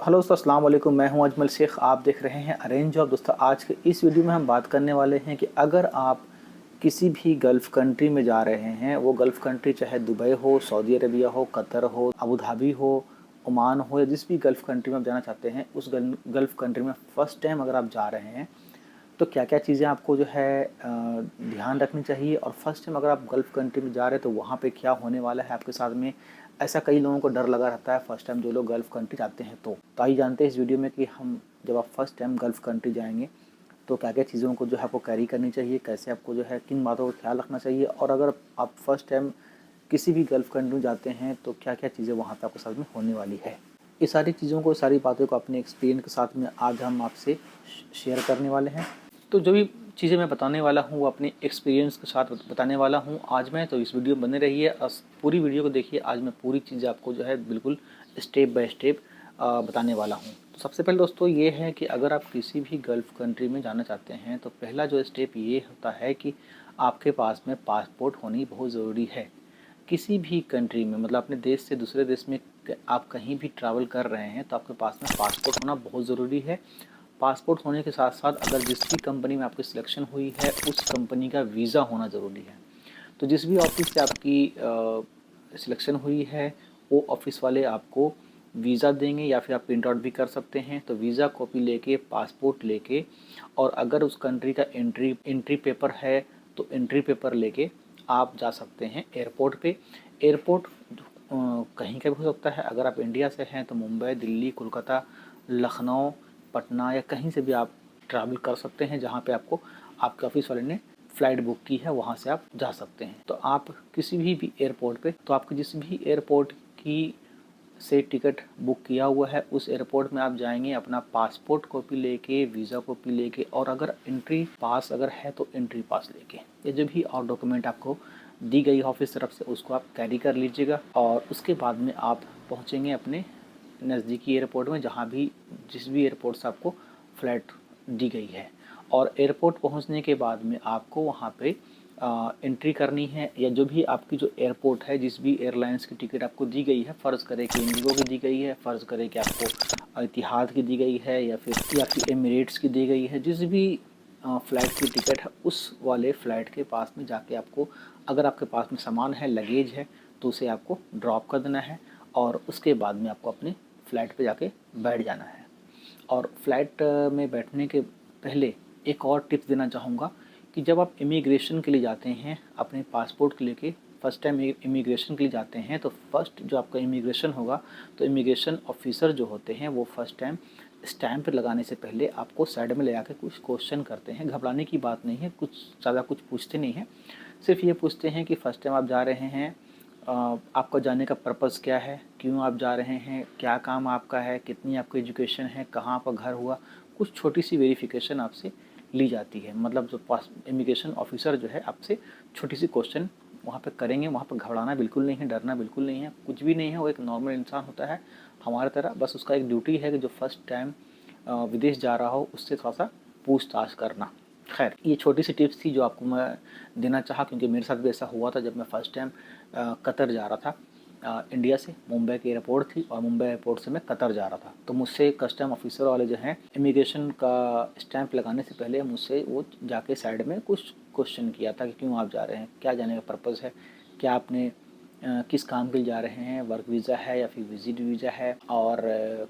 Hello दोस्तों, अस्सलाम वालेकुम। मैं हूं अजमल शेख। आप देख रहे हैं अरेंज जॉब। दोस्तों, आज के इस वीडियो में हम बात करने वाले हैं कि अगर आप किसी भी गल्फ़ कंट्री में जा रहे हैं, वो गल्फ़ कंट्री चाहे दुबई हो, सऊदी अरबिया हो, कतर हो, अबू धाबी हो, ओमान हो, या जिस भी गल्फ़ कंट्री में आप जाना चाहते हैं, उस गल्फ़ कंट्री में फ़र्स्ट टाइम अगर आप जा रहे हैं तो क्या-क्या चीज़ें आपको जो है ध्यान रखनी चाहिए। और फर्स्ट टाइम अगर आप गल्फ़ कंट्री में जा रहे हैं तो वहाँ पे क्या होने वाला है आपके साथ में। ऐसा कई लोगों को डर लगा रहता है फर्स्ट टाइम जो लोग गल्फ़ कंट्री जाते हैं। तो आइए जानते हैं इस वीडियो में कि हम जब आप फर्स्ट टाइम गल्फ़ कंट्री जाएँगे तो क्या-क्या चीज़ों को जो है आपको कैरी करनी चाहिए, कैसे आपको जो है किन बातों का ख्याल रखना चाहिए, और अगर आप फर्स्ट टाइम किसी भी गल्फ़ कंट्री में जाते हैं तो क्या-क्या चीज़ें वहाँ पे आपके साथ में होने वाली है। ये सारी चीज़ों को, सारी बातों को अपने एक्सपीरियंस के साथ में आज हम आपसे शेयर करने वाले हैं। तो जो भी चीज़ें मैं बताने वाला हूँ वो अपने एक्सपीरियंस के साथ बताने वाला हूँ आज मैं। तो इस वीडियो में बने रहिए, पूरी वीडियो को देखिए। आज मैं पूरी चीज़ें आपको जो है बिल्कुल स्टेप बाय स्टेप बताने वाला हूँ। तो सबसे पहले दोस्तों ये है कि अगर आप किसी भी गल्फ़ कंट्री में जाना चाहते हैं तो पहला जो स्टेप ये होता है कि आपके पास में पासपोर्ट होनी बहुत ज़रूरी है। किसी भी कंट्री में, मतलब अपने देश से दूसरे देश में आप कहीं भी ट्रैवल कर रहे हैं तो आपके पास में पासपोर्ट होना बहुत ज़रूरी है। पासपोर्ट होने के साथ साथ अगर जिस भी कंपनी में आपकी सिलेक्शन हुई है उस कंपनी का वीज़ा होना ज़रूरी है। तो जिस भी ऑफिस से आपकी सिलेक्शन हुई है वो ऑफिस वाले आपको वीज़ा देंगे, या फिर आप प्रिंट आउट भी कर सकते हैं। तो वीज़ा कॉपी लेके, पासपोर्ट लेके, और अगर उस कंट्री का एंट्री पेपर है तो एंट्री पेपर लेके आप जा सकते हैं एयरपोर्ट पे। एयरपोर्ट कहीं का भी हो सकता है। अगर आप इंडिया से हैं तो मुंबई, दिल्ली, कोलकाता, लखनऊ, पटना, या कहीं से भी आप ट्रैवल कर सकते हैं जहाँ पे आपको आपके ऑफिस वाले ने फ़्लाइट बुक की है, वहाँ से आप जा सकते हैं। तो आप किसी भी एयरपोर्ट पे, तो आपको जिस भी एयरपोर्ट की से टिकट बुक किया हुआ है उस एयरपोर्ट में आप जाएंगे अपना पासपोर्ट कॉपी लेके, वीज़ा कॉपी लेके, और अगर एंट्री पास अगर है तो एंट्री पास लेके, ये जो भी और डॉक्यूमेंट आपको दी गई ऑफिस तरफ से उसको आप कैरी कर लीजिएगा। और उसके बाद में आप पहुँचेंगे अपने नज़दीकी एयरपोर्ट में, जहाँ भी जिस भी एयरपोर्ट से आपको फ़्लाइट दी गई है। और एयरपोर्ट पहुँचने के बाद में आपको वहाँ पे एंट्री करनी है, या जो भी आपकी जो एयरपोर्ट है, जिस भी एयरलाइंस की टिकट आपको दी गई है, फ़र्ज़ करें कि इंडिगो की दी गई है, फ़र्ज़ करें कि आपको इतिहाद की दी गई है, या फिर एमिरेट्स की दी गई है, जिस भी फ़्लाइट की टिकट है उस वाले फ़्लाइट के पास में जाके आपको, अगर आपके पास में सामान है, लगेज है, तो उसे आपको ड्रॉप कर देना है। और उसके बाद में आपको अपने फ़्लाइट पे जाके बैठ जाना है। और फ्लाइट में बैठने के पहले एक और टिप्स देना चाहूँगा कि जब आप इमिग्रेशन के लिए जाते हैं अपने पासपोर्ट के लेके, फ़र्स्ट टाइम इमिग्रेशन के लिए जाते हैं, तो फर्स्ट जो आपका इमिग्रेशन होगा तो इमिग्रेशन ऑफिसर जो होते हैं वो फर्स्ट टाइम स्टैंप लगाने से पहले आपको साइड में ले आकर कुछ क्वेश्चन करते हैं। घबराने की बात नहीं है, कुछ ज़्यादा कुछ पूछते नहीं हैं। सिर्फ ये पूछते हैं कि फ़र्स्ट टाइम आप जा रहे हैं, आपका जाने का पर्पज़ क्या है, क्यों आप जा रहे हैं, क्या काम आपका है, कितनी आपकी एजुकेशन है, कहाँ आपका घर हुआ। कुछ छोटी सी वेरिफिकेशन आपसे ली जाती है। मतलब जो पास इमिग्रेशन ऑफिसर जो है आपसे छोटी सी क्वेश्चन वहाँ पे करेंगे। वहाँ पे घबराना बिल्कुल नहीं है, डरना बिल्कुल नहीं है, कुछ भी नहीं है। वो एक नॉर्मल इंसान होता है हमारी तरह। बस उसका एक ड्यूटी है कि जो फर्स्ट टाइम विदेश जा रहा हो उससे थोड़ा सा पूछताछ करना। खैर, ये छोटी सी टिप्स थी जो आपको मैं देना चाहा, क्योंकि मेरे साथ भी ऐसा हुआ था जब मैं फ़र्स्ट टाइम कतर जा रहा था। इंडिया से मुंबई की एयरपोर्ट थी और मुंबई एयरपोर्ट से मैं कतर जा रहा था। तो मुझसे कस्टम ऑफिसर वाले जो हैं, इमिग्रेशन का स्टैंप लगाने से पहले मुझसे वो जाके साइड में कुछ क्वेश्चन किया था कि क्यों आप जा रहे हैं, क्या जाने का पर्पज़ है, क्या आपने किस काम के लिए जा रहे हैं, वर्क वीज़ा है या फिर विजिट वीज़ा है, और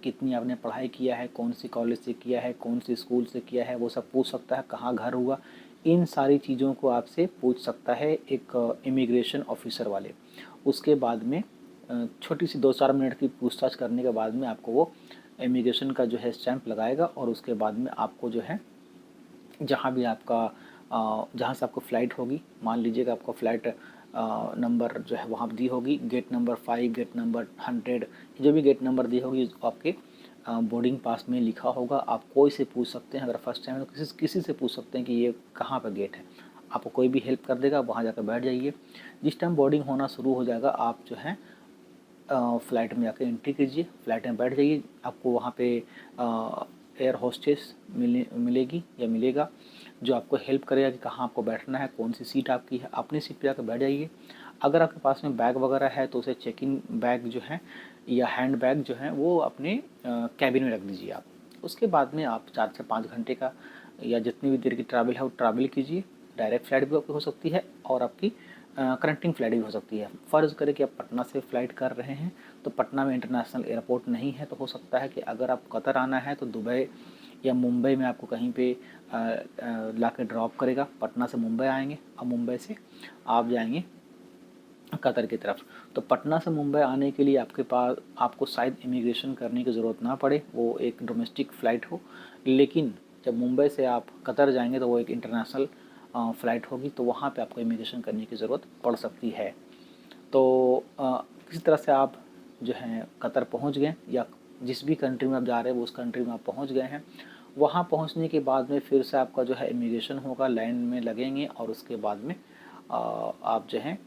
कितनी आपने पढ़ाई किया है, कौन सी कॉलेज से किया है, कौन सी स्कूल से किया है, वो सब पूछ सकता है। कहाँ घर हुआ, इन सारी चीज़ों को आपसे पूछ सकता है एक इमिग्रेशन ऑफिसर वाले। उसके बाद में छोटी सी 2-4 मिनट की पूछताछ करने के बाद में आपको वो इमिग्रेशन का जो है स्टैंप लगाएगा। और उसके बाद में आपको जो है जहाँ भी आपका जहाँ से आपको फ़्लाइट होगी, मान लीजिएगा आपका फ़्लाइट नंबर जो है वहाँ दी होगी, गेट नंबर 5, गेट नंबर 100, जो भी गेट नंबर दी होगी आपके बोर्डिंग पास में लिखा होगा। आप कोई से पूछ सकते हैं, अगर फर्स्ट टाइम है तो किसी से पूछ सकते हैं कि ये कहाँ पर गेट है। आपको कोई भी हेल्प कर देगा, वहाँ जाकर बैठ जाइए। जिस टाइम बोर्डिंग होना शुरू हो जाएगा आप जो है फ़्लाइट में जाकर एंट्री कीजिए, फ़्लाइट में बैठ जाइए। आपको वहाँ पे एयर होस्टेस मिलेगी या मिलेगा जो आपको हेल्प करेगा कि कहाँ आपको बैठना है, कौन सी सीट आपकी है। अपनी सीट पे जाकर बैठ जाइए। अगर आपके पास में बैग वगैरह है तो उसे चेक इन बैग जो है या हैंड बैग जो है वो अपने कैबिन में रख दीजिए आप। उसके बाद में आप 4 से 5 घंटे का या जितनी भी देर की ट्रैवल है वो ट्रैवल कीजिए। डायरेक्ट फ़्लाइट भी आपकी हो सकती है और आपकी कनेक्टिंग फ़्लाइट भी हो सकती है। फ़र्ज़ करें कि आप पटना से फ़्लाइट कर रहे हैं, तो पटना में इंटरनेशनल एयरपोर्ट नहीं है, तो हो सकता है कि अगर आप कतर आना है तो दुबई या मुंबई में आपको कहीं पे ला के ड्रॉप करेगा। पटना से मुंबई आएंगे और मुंबई से आप जाएंगे कतर की तरफ। तो पटना से मुंबई आने के लिए आपके पास आपको शायद इमिग्रेशन करने की ज़रूरत ना पड़े, वो एक डोमेस्टिक फ़्लाइट हो। लेकिन जब मुंबई से आप कतर जाएंगे तो वो एक इंटरनेशनल फ़्लाइट होगी, तो वहाँ पे आपको इमिग्रेशन करने की ज़रूरत पड़ सकती है। तो किसी तरह से आप जो है कतर पहुँच गए या जिस भी कंट्री में आप जा रहे हैं वो उस कंट्री में आप पहुँच गए हैं। वहाँ पहुँचने के बाद में फिर से आपका जो है इमिग्रेशन होगा, लाइन में लगेंगे और उसके बाद में आप जो है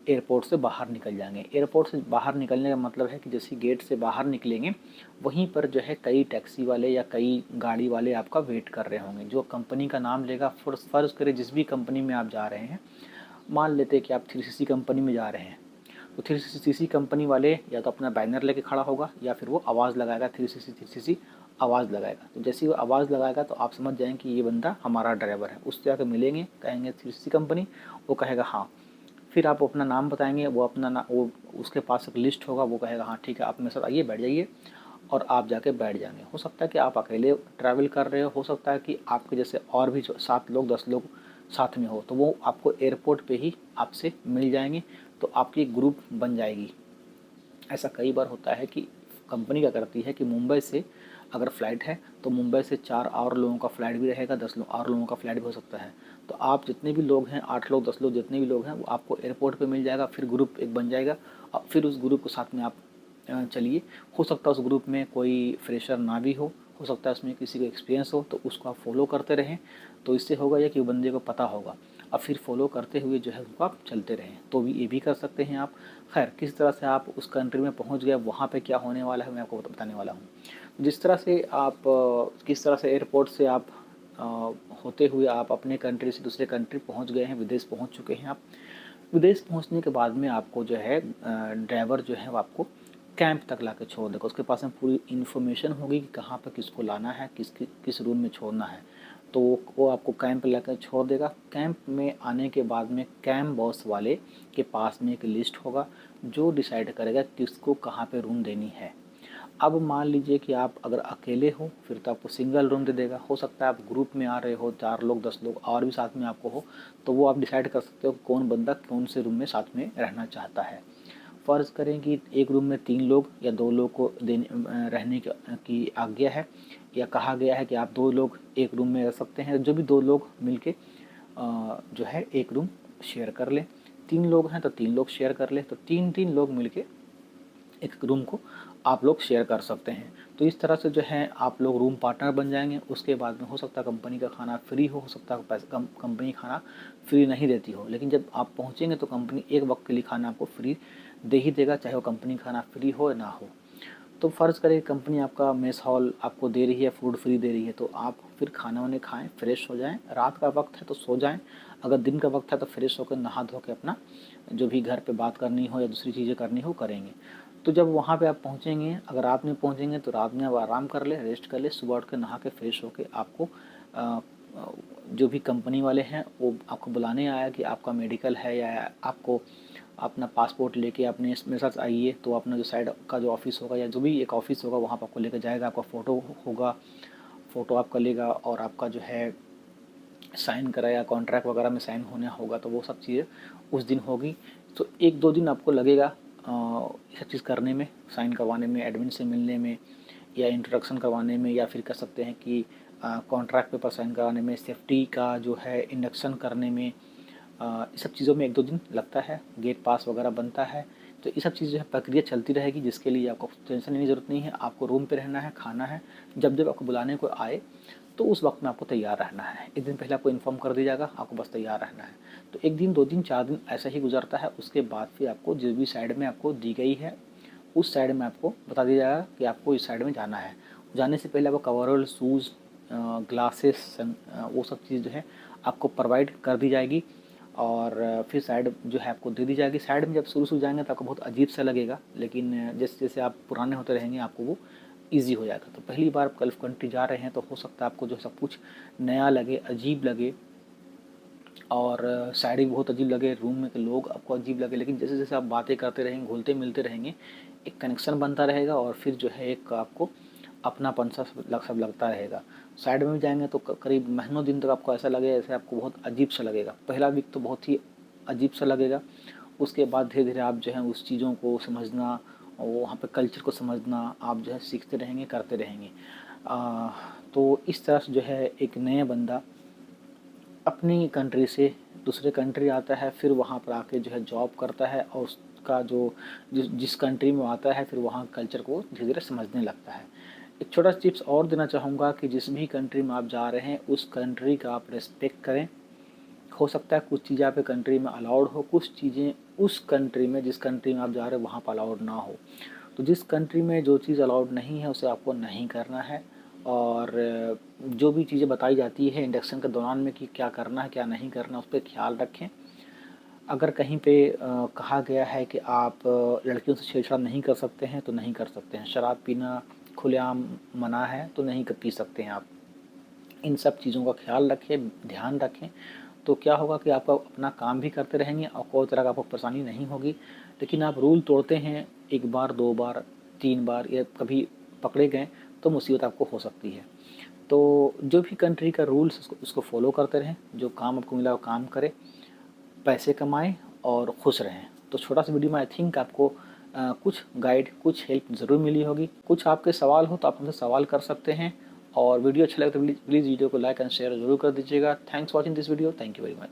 एयरपोर्ट से बाहर निकल जाएंगे। एयरपोर्ट से बाहर निकलने का मतलब है कि जैसे गेट से बाहर निकलेंगे वहीं पर जो है कई टैक्सी वाले या कई गाड़ी वाले आपका वेट कर रहे होंगे, जो कंपनी का नाम लेगा। फ़र्ज़ करें जिस भी कंपनी में आप जा रहे हैं, मान लेते हैं कि आप 3CC कंपनी में जा रहे हैं, तो 3CC कंपनी वाले या तो अपना बैनर लेके खड़ा होगा या फिर वो आवाज़ लगाएगा 3CC आवाज़ लगाएगा। तो जैसे ही वो आवाज़ लगाएगा तो आप समझ जाएंगे कि ये बंदा हमारा ड्राइवर है। उससे आकर मिलेंगे, कहेंगे 3CC कंपनी, वो कहेगा हाँ। फिर आप अपना नाम बताएंगे, वो अपना वो उसके पास एक लिस्ट होगा, वो कहेगा हाँ ठीक है आप मेरे साथ आइए, बैठ जाइए, और आप जाके बैठ जाएंगे। हो सकता है कि आप अकेले ट्रैवल कर रहे हो सकता है कि आपके जैसे और भी 7 लोग 10 लोग साथ में हो, तो वो आपको एयरपोर्ट पे ही आपसे मिल जाएंगे, तो आपकी एक ग्रुप बन जाएगी। ऐसा कई बार होता है कि कंपनी क्या करती है कि मुंबई से अगर फ़्लाइट है तो मुंबई से 4 और लोगों का फ़्लाइट भी रहेगा, 10 लोग और लोगों का फ़्लाइट भी हो सकता है। तो आप जितने भी लोग हैं, 8 लोग 10 लोग जितने भी लोग हैं, वो आपको एयरपोर्ट पे मिल जाएगा। फिर ग्रुप एक बन जाएगा और फिर उस ग्रुप के साथ में आप चलिए। हो सकता है उस ग्रुप में कोई फ्रेशर ना भी हो सकता है उसमें किसी को एक्सपीरियंस हो, तो उसको आप फॉलो करते रहें। तो इससे होगा ये कि वो बंदे को पता होगा, अब फिर फॉलो करते हुए जो है उनको आप चलते रहें। तो भी ये भी कर सकते हैं आप। खैर किस तरह से आप उस कंट्री में पहुंच गए, वहाँ पे क्या होने वाला है मैं आपको बताने वाला हूँ। जिस तरह से आप किस तरह से एयरपोर्ट से आप अ, होते हुए आप अपने कंट्री से दूसरे कंट्री पहुंच गए हैं, विदेश पहुंच चुके हैं आप। विदेश पहुंचने के बाद में आपको जो है ड्राइवर जो है वो आपको कैंप तक ला के छोड़ देगा। उसके पास में पूरी इन्फॉर्मेशन होगी कि कहाँ पर किसको लाना है, किस रूम में छोड़ना है। तो वो आपको कैंप ला कर छोड़ देगा। कैंप में आने के बाद में कैंप बॉस वाले के पास में एक लिस्ट होगा जो डिसाइड करेगा किसको कहाँ पे रूम देनी है। अब मान लीजिए कि आप अगर अकेले हो फिर तो आपको सिंगल रूम दे देगा। हो सकता है आप ग्रुप में आ रहे हो, 4 लोग 10 लोग और भी साथ में आपको हो, तो वो आप डिसाइड कर सकते हो कौन बंदा कौन से रूम में साथ में रहना चाहता है। फ़र्ज़ करें कि एक रूम में 3 लोग या 2 लोग को रहने की आज्ञा है, या कहा गया है कि आप 2 लोग एक रूम में रह सकते हैं। जो भी 2 लोग मिलके जो है एक रूम शेयर कर लें। 3 लोग हैं तो 3 लोग शेयर कर लें, तो 3-3 लोग मिलके एक रूम को आप लोग शेयर कर सकते हैं। तो इस तरह से जो है आप लोग रूम पार्टनर बन जाएंगे। उसके बाद में हो सकता है कंपनी का खाना फ्री हो सकता है पैसा कंपनी खाना फ्री नहीं देती हो, लेकिन जब आप पहुंचेंगे तो कंपनी एक वक्त के लिए खाना आपको फ्री दे ही देगा, चाहे वो कंपनी खाना फ्री हो या ना हो। तो फ़र्ज़ करें कंपनी आपका मेस हॉल आपको दे रही है, फूड फ्री दे रही है, तो आप फिर खाना वाने खाएँ, फ्रेश हो जाएँ। रात का वक्त है तो सो जाएँ, अगर दिन का वक्त है तो फ्रेश होकर नहा धो के अपना जो भी घर पे बात करनी हो या दूसरी चीज़ें करनी हो करेंगे। तो जब वहाँ पे आप पहुँचेंगे, अगर रात में पहुँचेंगे तो रात में आप आराम कर लें, रेस्ट कर लें, सुबह उठ के नहा के फ्रेश होके आपको अ, जो भी कंपनी वाले हैं वो आपको बुलाने आया कि आपका मेडिकल है या आपको अपना पासपोर्ट लेके अपने मेरे साथ आइए। तो अपना जो साइड का जो ऑफ़िस होगा या जो भी एक ऑफ़िस होगा वहाँ पर आपको लेकर जाएगा। आपका फ़ोटो होगा, फ़ोटो आपका लेगा और आपका जो है साइन कराया, कॉन्ट्रैक्ट वगैरह में साइन होना होगा, तो वो सब चीज़ें उस दिन होगी। तो 1-2 दिन आपको लगेगा ये सब चीज़ करने में, साइन करवाने में, एडमिन से मिलने में या इंट्रोडक्शन करवाने में, या फिर कह सकते हैं कि कॉन्ट्रैक्ट पेपर साइन कराने में, सेफ्टी का जो है इंडक्शन करने में, ये सब चीज़ों में 1-2 दिन लगता है। गेट पास वगैरह बनता है। तो ये सब चीज़ जो है प्रक्रिया चलती रहेगी, जिसके लिए आपको टेंशन लेने की ज़रूरत नहीं है। आपको रूम पे रहना है, खाना है, जब आपको बुलाने को आए तो उस वक्त में आपको तैयार रहना है। 1 दिन पहले आपको इन्फॉर्म कर दिया जाएगा, आपको बस तैयार रहना है। तो 1 दिन 2 दिन 4 दिन ऐसा ही गुजरता है। उसके बाद फिर आपको जिस भी साइड में आपको दी गई है उस साइड में आपको बता दिया जाएगा कि आपको इस साइड में जाना है। जाने से पहले आपको कवरऑल, शूज़, ग्लासेस, वो सब चीज़ जो है आपको प्रोवाइड कर दी जाएगी। और फिर साइड जो है आपको दे दी जाएगी। साइड में जब शुरू जाएंगे तो आपको बहुत अजीब सा लगेगा, लेकिन जैसे जैसे आप पुराने होते रहेंगे आपको वो ईजी हो जाएगा। तो पहली बार आप गल्फ़ कंट्री जा रहे हैं तो हो सकता है आपको जो सब कुछ नया लगे, अजीब लगे, और साइड भी बहुत अजीब लगे, रूम में के लोग आपको अजीब लगे, लेकिन जैसे जैसे आप बातें करते रहेंगे, घुलते मिलते रहेंगे, एक कनेक्शन बनता रहेगा और फिर जो है एक आपको अपनापन सा सब लगता रहेगा। साइड में जाएंगे तो करीब महीनों दिन तक आपको ऐसा लगेगा जैसे आपको बहुत अजीब सा लगेगा। पहला वीक तो बहुत ही अजीब सा लगेगा, उसके बाद धीरे धीरे आप जो है उस चीज़ों को समझना और वहाँ पे कल्चर को समझना आप जो है सीखते रहेंगे, करते रहेंगे। तो इस तरह से जो है एक नया बंदा अपनी कंट्री से दूसरे कंट्री आता है, फिर वहाँ पर आके जो है जॉब करता है और उसका जो जिस कंट्री में आता है फिर वहाँ कल्चर को धीरे धीरे समझने लगता है। एक छोटा सा टिप्स और देना चाहूँगा कि जिस भी कंट्री में आप जा रहे हैं उस कंट्री का आप रिस्पेक्ट करें। हो सकता है कुछ चीज़ें आपके कंट्री में अलाउड हो, कुछ चीज़ें उस कंट्री में जिस कंट्री में आप जा रहे हो वहाँ पर अलाउड ना हो। तो जिस कंट्री में जो चीज़ अलाउड नहीं है उसे आपको नहीं करना है, और जो भी चीज़ें बताई जाती है इंडक्शन के दौरान में कि क्या करना है क्या नहीं करना, उस पर ख्याल रखें। अगर कहीं पे कहा गया है कि आप लड़कियों से छेड़छाड़ नहीं कर सकते हैं तो नहीं कर सकते हैं। शराब पीना खुलेआम मना है तो नहीं पी सकते हैं आप। इन सब चीज़ों का ख्याल रखें, ध्यान रखें, तो क्या होगा कि आप अपना काम भी करते रहेंगे और कोई तरह का आपको परेशानी नहीं होगी। लेकिन आप रूल तोड़ते हैं 1 बार, 2 बार, 3 बार या कभी पकड़े गए तो मुसीबत आपको हो सकती है। तो जो भी कंट्री का रूल्स उसको फॉलो करते रहें, जो काम आपको मिला वो काम करें, पैसे कमाएँ और खुश रहें। तो छोटा सा वीडियो में आई थिंक आपको कुछ गाइड, कुछ हेल्प ज़रूर मिली होगी। कुछ आपके सवाल हो तो आप मुझसे सवाल कर सकते हैं, और वीडियो अच्छा लगे तो प्लीज़ वीडियो को लाइक एंड शेयर ज़रूर कर दीजिएगा। Thanks watching this video. Thank you very much.